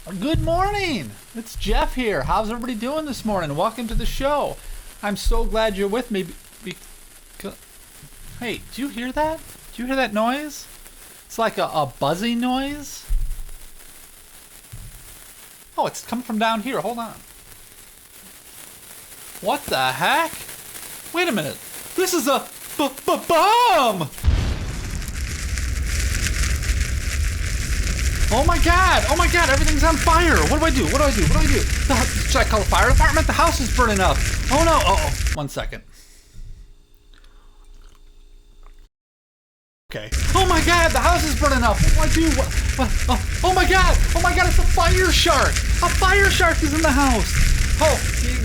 Good morning. It's Jeff here. How's everybody doing this morning? Welcome to the show. I'm so glad you're with me. Hey, do you hear that? Do you hear that noise? It's like a buzzing noise. Oh, it's coming from down here. Hold on. What the heck? Wait a minute. This is a bomb! Oh my god! Oh my god! Everything's on fire! What do I do? What do I do? What do I do? Should I call the fire department? The house is burning up! Oh no! Oh, 1 second. Okay. Oh my god! The house is burning up! What do I do? Oh my god! Oh my god! It's a fire shark! A fire shark is in the house! Oh!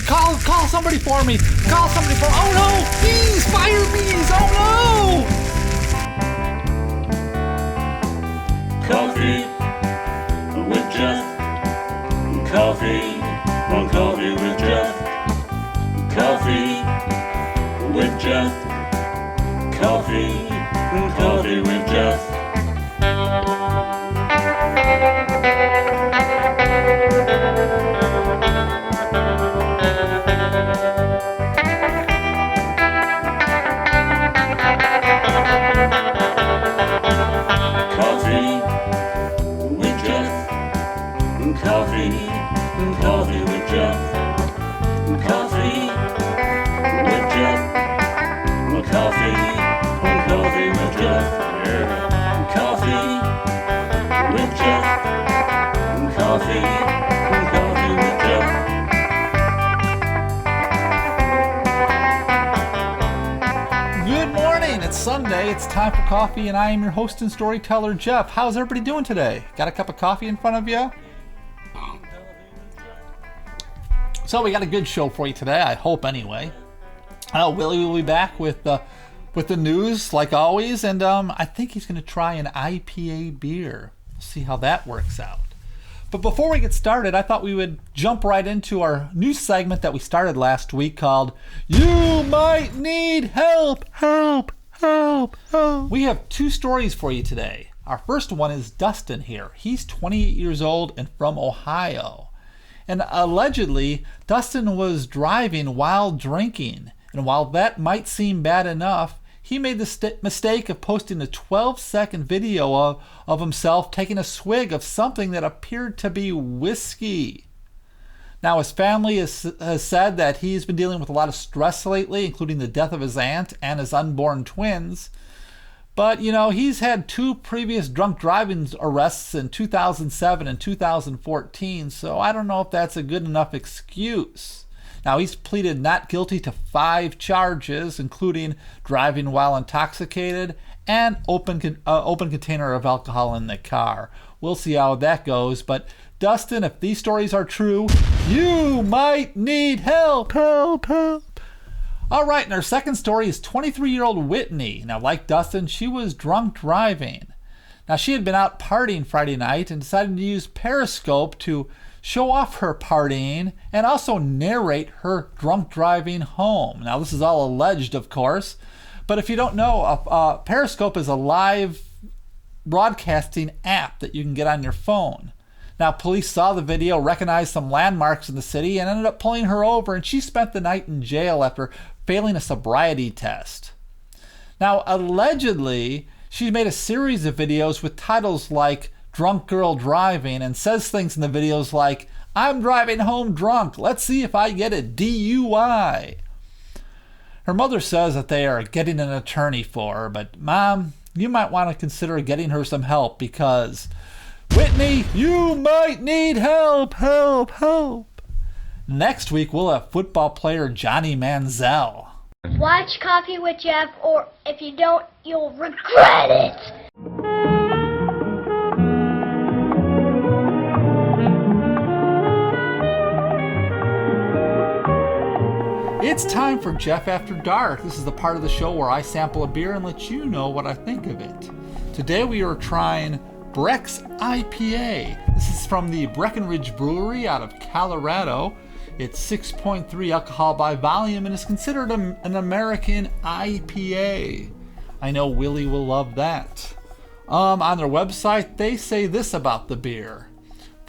Call somebody for me! Call somebody for... Oh no! Bees! Fire bees! Oh no! Coffee with Jeff. Coffee on Coffee with Jeff. Coffee with Jeff. Coffee on Coffee with Jeff. Coffee with Jeff. Coffee with Jeff. Coffee with Jeff. Yeah. Coffee with Jeff. Coffee with Jeff. Good morning. It's Sunday. It's time for coffee, and I am your host and storyteller, Jeff. How's everybody doing today? Got a cup of coffee in front of you? So we got a good show for you today, I hope anyway. Willy will be back with the news like always, and I think he's going to try an IPA beer. We'll see how that works out. But before we get started, I thought we would jump right into our new segment that we started last week called You Might Need Help, Help, Help, Help. We have two stories for you today. Our first one is Dustin here. He's 28 years old and from Ohio. And allegedly, Dustin was driving while drinking. And while that might seem bad enough, he made the mistake of posting a 12-second video of himself taking a swig of something that appeared to be whiskey. Now, his family has said that he's been dealing with a lot of stress lately, including the death of his aunt and his unborn twins. But, you know, he's had two previous drunk driving arrests in 2007 and 2014, so I don't know if that's a good enough excuse. Now, he's pleaded not guilty to 5 charges, including driving while intoxicated and open container of alcohol in the car. We'll see how that goes, but Dustin, if these stories are true, you might need help, help, help. All right, and our second story is 23-year-old Whitney. Now, like Dustin, she was drunk driving. Now, she had been out partying Friday night and decided to use Periscope to show off her partying and also narrate her drunk driving home. Now, this is all alleged, of course, but if you don't know, Periscope is a live broadcasting app that you can get on your phone. Now, police saw the video, recognized some landmarks in the city, and ended up pulling her over, and she spent the night in jail after failing a sobriety test. Now, allegedly, she made a series of videos with titles like Drunk Girl Driving and says things in the videos like, I'm driving home drunk, let's see if I get a DUI. Her mother says that they are getting an attorney for her, but Mom, you might want to consider getting her some help because Whitney, you might need help, help, help. Next week, we'll have football player Johnny Manziel. Watch Coffee with Jeff, or if you don't, you'll regret it. It's time for Jeff After Dark. This is the part of the show where I sample a beer and let you know what I think of it. Today we are trying Breck's IPA. This is from the Breckenridge Brewery out of Colorado. It's 6.3 alcohol by volume and is considered an American IPA. I know Willy will love that. On their website, they say this about the beer.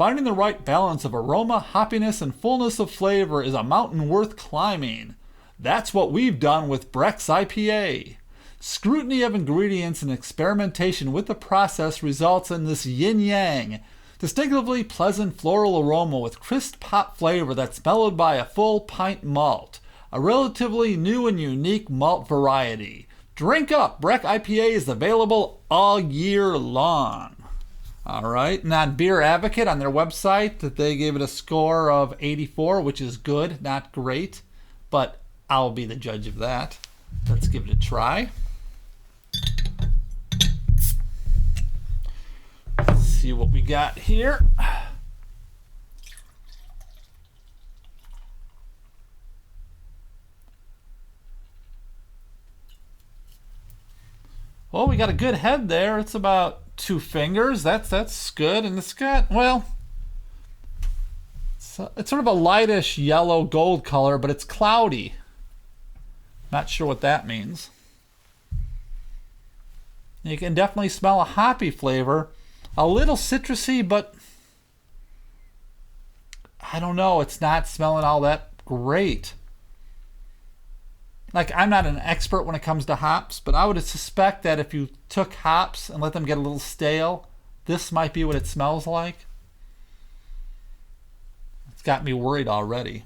Finding the right balance of aroma, hoppiness, and fullness of flavor is a mountain worth climbing. That's what we've done with Breck's IPA. Scrutiny of ingredients and experimentation with the process results in this yin-yang, distinctively pleasant floral aroma with crisp hop flavor that's mellowed by a full pint malt, a relatively new and unique malt variety. Drink up! Breck IPA is available all year long. All right, and on Beer Advocate on their website, that they gave it a score of 84, which is good, not great, but I'll be the judge of that. Let's give it a try. Let's see what we got here. Well, we got a good head there. It's about 2 fingers. That's good. And it's got, well, it's sort of a lightish yellow gold color, but it's cloudy. Not sure what that means. You can definitely smell a hoppy flavor. A little citrusy, but I don't know. It's not smelling all that great. Like, I'm not an expert when it comes to hops, but I would suspect that if you took hops and let them get a little stale, this might be what it smells like. It's got me worried already.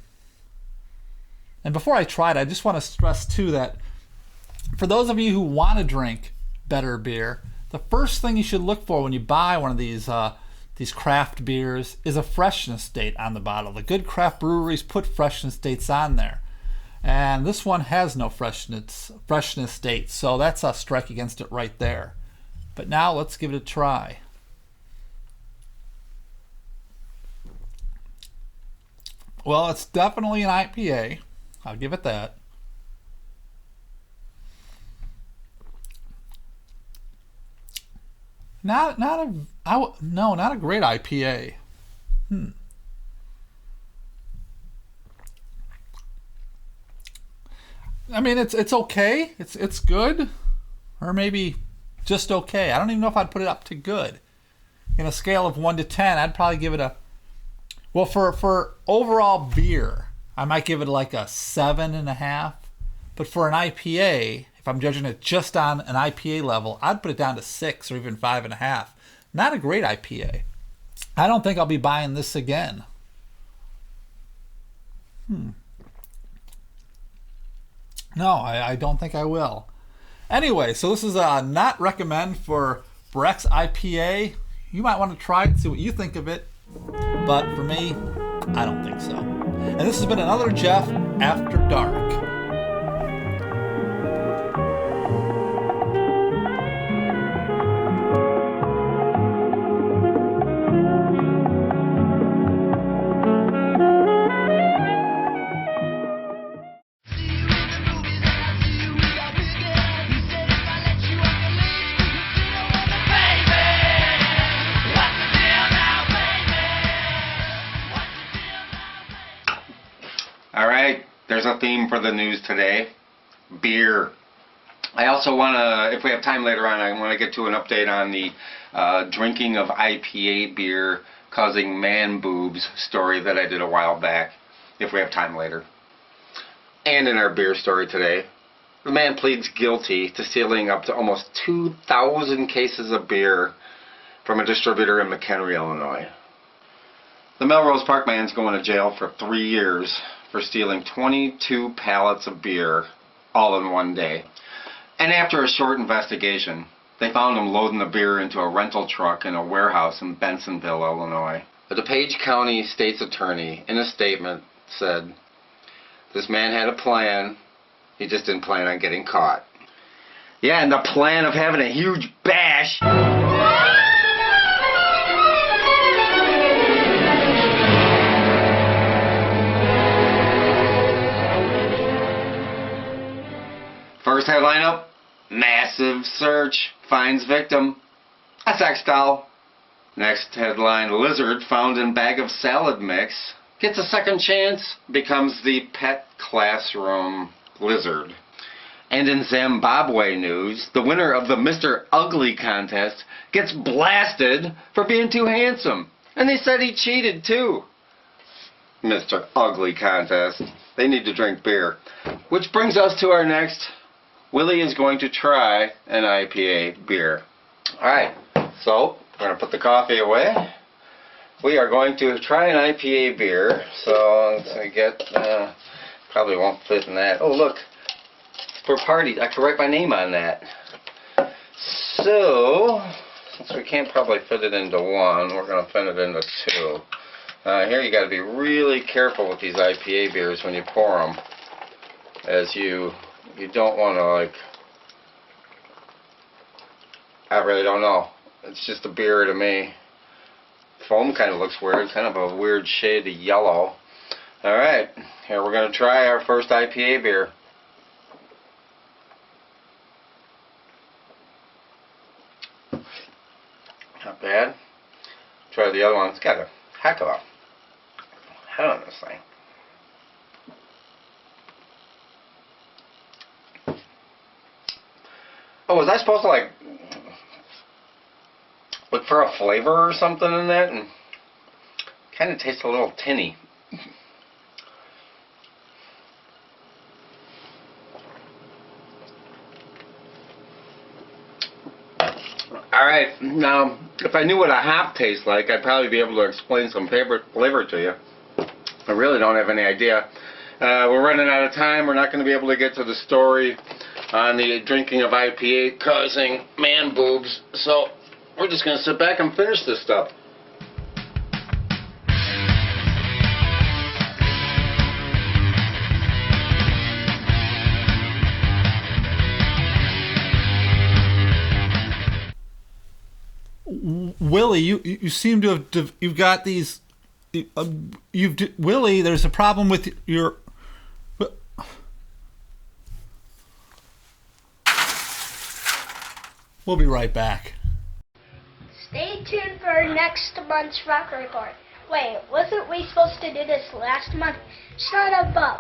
And before I try it, I just want to stress, too, that for those of you who want to drink better beer, the first thing you should look for when you buy one of these craft beers is a freshness date on the bottle. The good craft breweries put freshness dates on there. And this one has no freshness date, so that's a strike against it right there. But now let's give it a try. Well, it's definitely an IPA. I'll give it that. Not a great IPA. I mean, it's okay. It's good, or maybe just okay. I don't even know if I'd put it up to good. In a scale of 1 to 10, I'd probably give it a, well, for overall beer, I might give it like a 7.5. But for an IPA, if I'm judging it just on an IPA level, I'd put it down to 6 or even 5.5. Not a great IPA. I don't think I'll be buying this again. No, I don't think I will. Anyway, so this is a not recommend for Breck's IPA. You might want to try it, see what you think of it. But for me, I don't think so. And this has been another Jeff After Dark. There's a theme for the news today. Beer. I also want to, if we have time later on, I want to get to an update on the drinking of IPA beer causing man boobs story that I did a while back, if we have time later. And in our beer story today, the man pleads guilty to stealing up to almost 2,000 cases of beer from a distributor in McHenry, Illinois. The Melrose Park man's going to jail for 3 years for stealing 22 pallets of beer all in one day. And after a short investigation, they found him loading the beer into a rental truck in a warehouse in Bensonville, Illinois. The DuPage County State's Attorney, in a statement, said, "This man had a plan, he just didn't plan on getting caught." Yeah, and the plan of having a huge bash. First headline up, massive search finds victim, a sex doll. Next headline, lizard found in bag of salad mix, gets a second chance, becomes the pet classroom lizard. And in Zimbabwe news, the winner of the Mr. Ugly contest gets blasted for being too handsome. And they said he cheated too. Mr. Ugly Contest. They need to drink beer. Which brings us to our next. Willie is going to try an IPA beer. Alright, so we're going to put the coffee away. We are going to try an IPA beer. So let's get, probably won't fit in that. Oh look, for parties, I could write my name on that. So, since we can't probably fit it into one, we're going to fit it into two. Here you got to be really careful with these IPA beers when you pour them, as you don't want to, like, I really don't know. It's just a beer to me. Foam kind of looks weird, kind of a weird shade of yellow. Alright, here we're going to try our first IPA beer. Not bad. Try the other one. It's got a heck of a head on this thing. Oh, was I supposed to like look for a flavor or something in that? And kind of tastes a little tinny. Alright, now if I knew what a hop tastes like, I'd probably be able to explain some flavor to you. I really don't have any idea. We're running out of time. We're not going to be able to get to the story on the drinking of IPA causing man boobs. So we're just going to sit back and finish this stuff. Willie, you seem to have you've got these. Willie, there's a problem with your. We'll be right back. Stay tuned for next month's Rock Report. Wait, wasn't we supposed to do this last month? Shut up.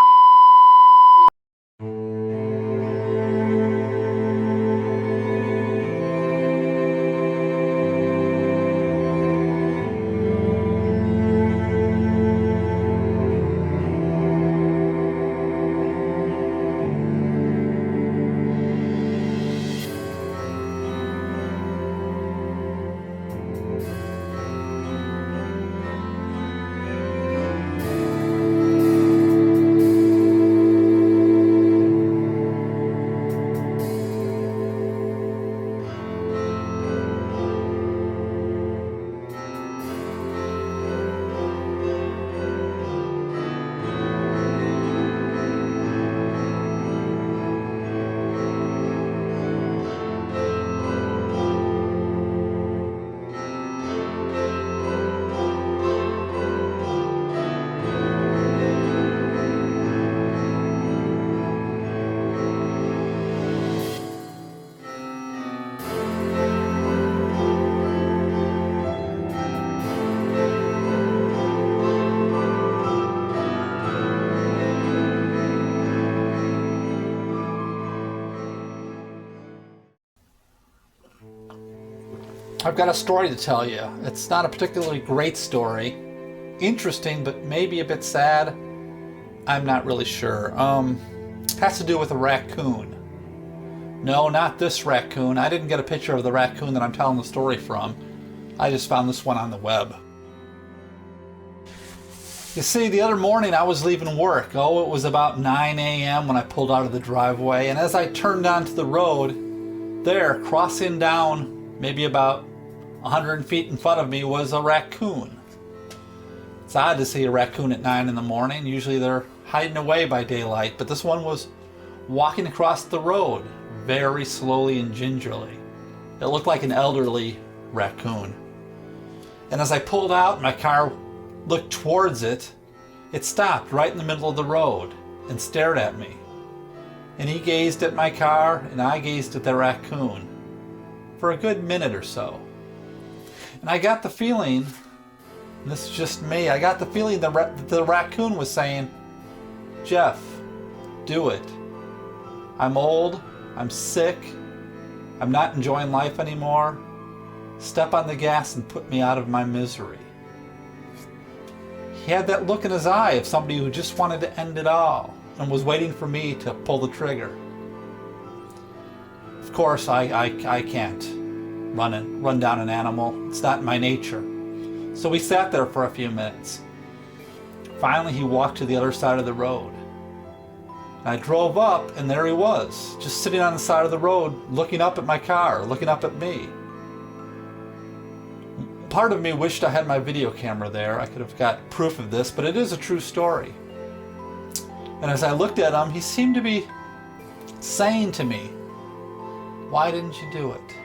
I've got a story to tell you. It's not a particularly great story. Interesting, but maybe a bit sad. I'm not really sure. Has to do with a raccoon. No, not this raccoon. I didn't get a picture of the raccoon that I'm telling the story from. I just found this one on the web. You see, the other morning I was leaving work. Oh, it was about 9 a.m. when I pulled out of the driveway, and as I turned onto the road, there, crossing down maybe about 100 feet in front of me, was a raccoon. It's odd to see a raccoon at 9 in the morning. Usually they're hiding away by daylight, but this one was walking across the road very slowly and gingerly. It looked like an elderly raccoon. And as I pulled out, my car looked towards it, it stopped right in the middle of the road and stared at me. And he gazed at my car, and I gazed at the raccoon for a good minute or so. And I got the feeling, and this is just me, I got the feeling that the raccoon was saying, "Jeff, do it. I'm old, I'm sick, I'm not enjoying life anymore. Step on the gas and put me out of my misery." he had that look in his eye of somebody who just wanted to end it all and was waiting for me to pull the trigger. Of course, I can't run down an animal. It's not in my nature. So we sat there for a few minutes. Finally, he walked to the other side of the road. And I drove up, and there he was, just sitting on the side of the road, looking up at my car, looking up at me. Part of me wished I had my video camera there. I could have got proof of this, but it is a true story. And as I looked at him, he seemed to be saying to me, "Why didn't you do it?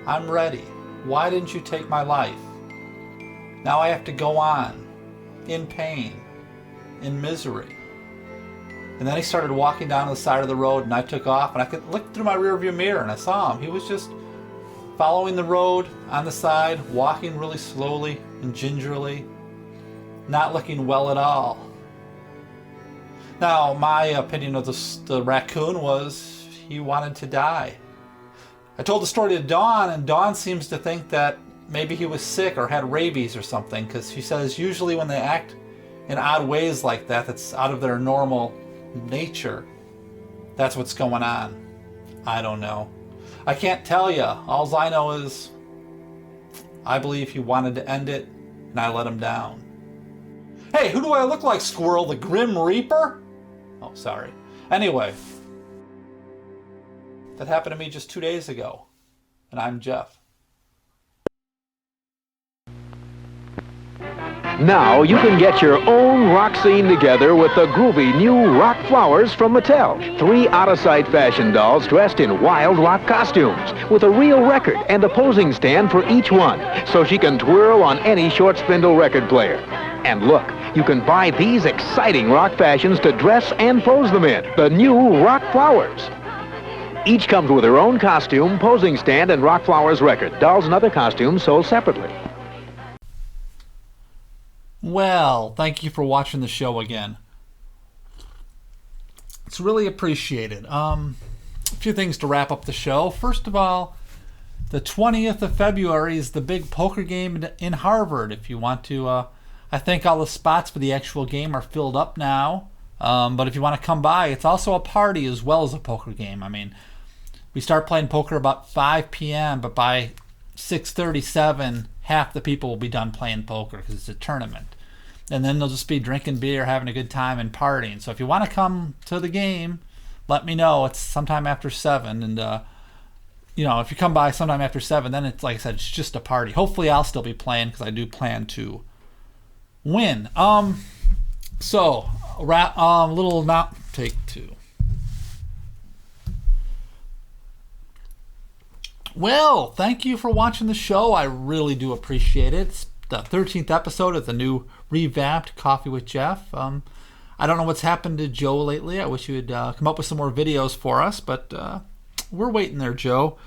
I'm ready. Why didn't you take my life? Now I have to go on, in pain, in misery." And then he started walking down the side of the road, and I took off, and I could look through my rearview mirror, and I saw him. He was just following the road on the side, walking really slowly and gingerly, not looking well at all. Now, my opinion of the raccoon was he wanted to die. I told the story to Dawn, and Dawn seems to think that maybe he was sick or had rabies or something, because she says usually when they act in odd ways like that, that's out of their normal nature, that's what's going on. I don't know. I can't tell you. All I know is I believe he wanted to end it, and I let him down. Hey, who do I look like, Squirrel? The Grim Reaper? Oh, sorry. Anyway, that happened to me just 2 days ago, and I'm Jeff. Now you can get your own rock scene together with the groovy new Rock Flowers from Mattel. 3 out-of-sight fashion dolls dressed in wild rock costumes with a real record and a posing stand for each one, so she can twirl on any short spindle record player. And look, you can buy these exciting rock fashions to dress and pose them in. The new Rock Flowers. Each comes with her own costume, posing stand, and Rock Flowers record. Dolls and other costumes sold separately. Well, thank you for watching the show again. It's really appreciated. A few things to wrap up the show. First of all, the 20th of February is the big poker game in Harvard. If you want to, I think all the spots for the actual game are filled up now. But if you want to come by, it's also a party as well as a poker game. I mean, we start playing poker about 5 p.m., but by 6:37, half the people will be done playing poker because it's a tournament. And then they'll just be drinking beer, having a good time, and partying. So if you want to come to the game, let me know. It's sometime after 7. And, if you come by sometime after 7, then it's, like I said, it's just a party. Hopefully I'll still be playing because I do plan to win. So, little amount, take 2. Well, thank you for watching the show. I really do appreciate it. It's the 13th episode of the new revamped Coffee with Jeff. I don't know what's happened to Joe lately. I wish you would come up with some more videos for us, but we're waiting there, Joe.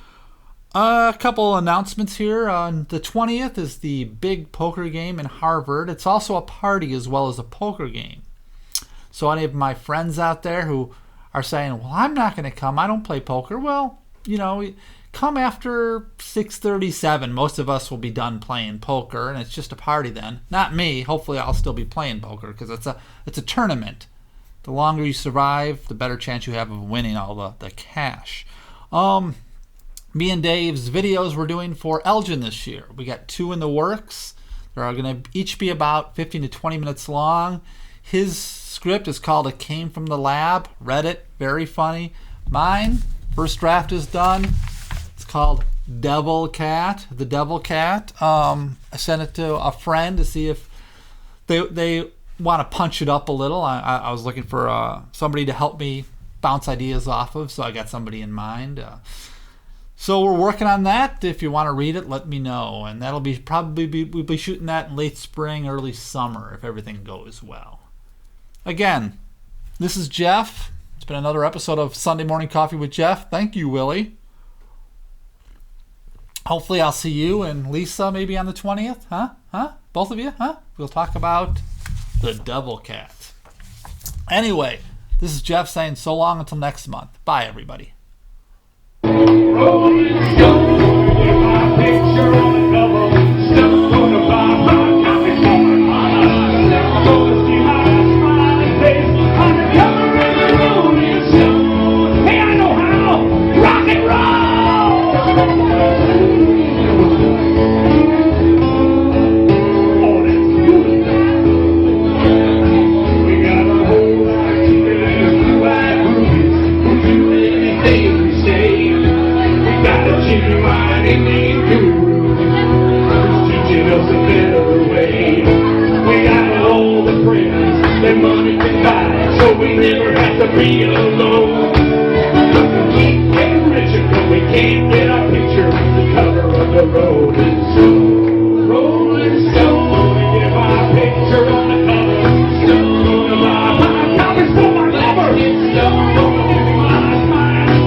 A couple announcements here. On the 20th is the big poker game in Harvard. It's also a party as well as a poker game. So any of my friends out there who are saying, well, I'm not going to come, I don't play poker. Well, come after 6:37. Most of us will be done playing poker, and it's just a party then. Not me. Hopefully I'll still be playing poker because it's a tournament. The longer you survive, the better chance you have of winning all the cash. Me and Dave's videos we're doing for Elgin this year. We got 2 in the works. They're going to each be about 15 to 20 minutes long. His script is called It Came From the Lab. Read it. Very funny. Mine, first draft is done. It's called Devil Cat. The Devil Cat. I sent it to a friend to see if they want to punch it up a little. I was looking for somebody to help me bounce ideas off of, so I got somebody in mind. So we're working on that. If you want to read it, let me know. And that'll be we'll be shooting that in late spring, early summer, if everything goes well. Again, this is Jeff. It's been another episode of Sunday Morning Coffee with Jeff. Thank you, Willie. Hopefully I'll see you and Lisa maybe on the 20th. Huh? Both of you? Huh? We'll talk about the Devil Cat. Anyway, this is Jeff saying so long until next month. Bye, everybody. Rolling Stone, with my picture on a double, stone on the bar, coffee for my mama. real low. Keep getting richer, but we can't get our picture on the cover of the Rolling Stone. Rolling Stone, get my picture on the cover. Stone of my high copies for my lover. Stone, give my smile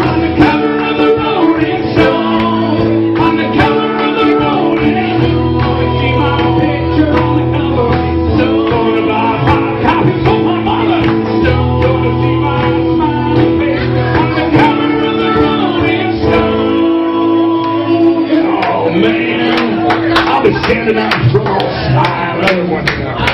on the cover of the Rolling Stone. On the cover of the Rolling Stone, see my picture on the cover. Stone of my high copies for my mother. Stone, see my smiling face on the cover of the Rolling Stone. Oh man, I'll be standing out in front all smiling one time.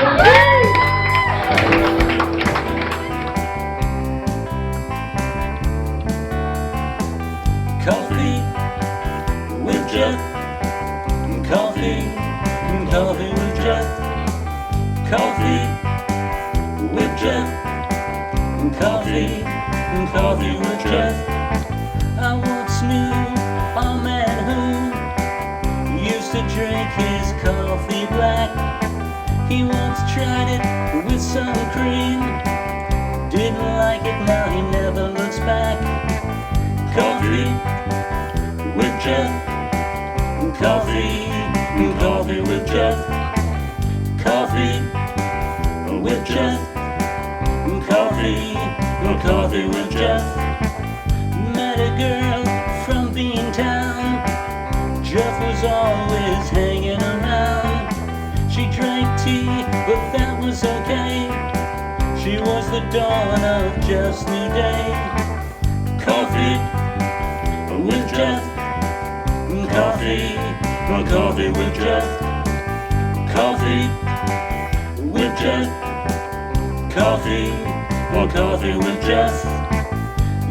Coffee with Jeff. Coffee with Jeff. Coffee with Jeff. Coffee with Jeff. I once knew a man who used to drink his coffee black. He once tried it with some cream. Didn't like it, now he never looks back. Coffee with Jeff. Coffee with Jeff. Coffee with Jeff. Coffee with Jeff. Met a girl from Beantown. Jeff was always hanging around. She drank tea, but that was okay. She was the dawn of Jeff's new day. Coffee with Jeff. Coffee with Jeff. Coffee with Jeff. Coffee with Jeff.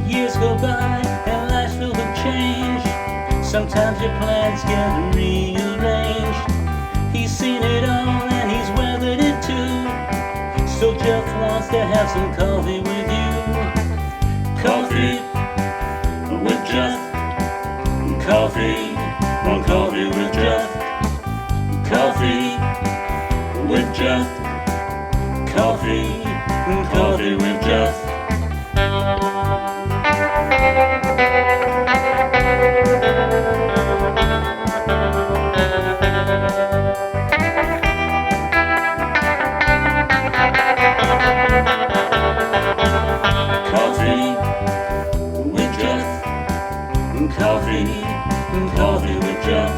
Years go by and life's filled with change. Sometimes your plans get rearranged. He's seen it all and he's weathered it too. So Jeff wants to have some coffee with you. Coffee with Jeff. Coffee with Jeff. Coffee with Jeff. Coffee with Jeff. Coffee with Jeff. Coffee with Jeff.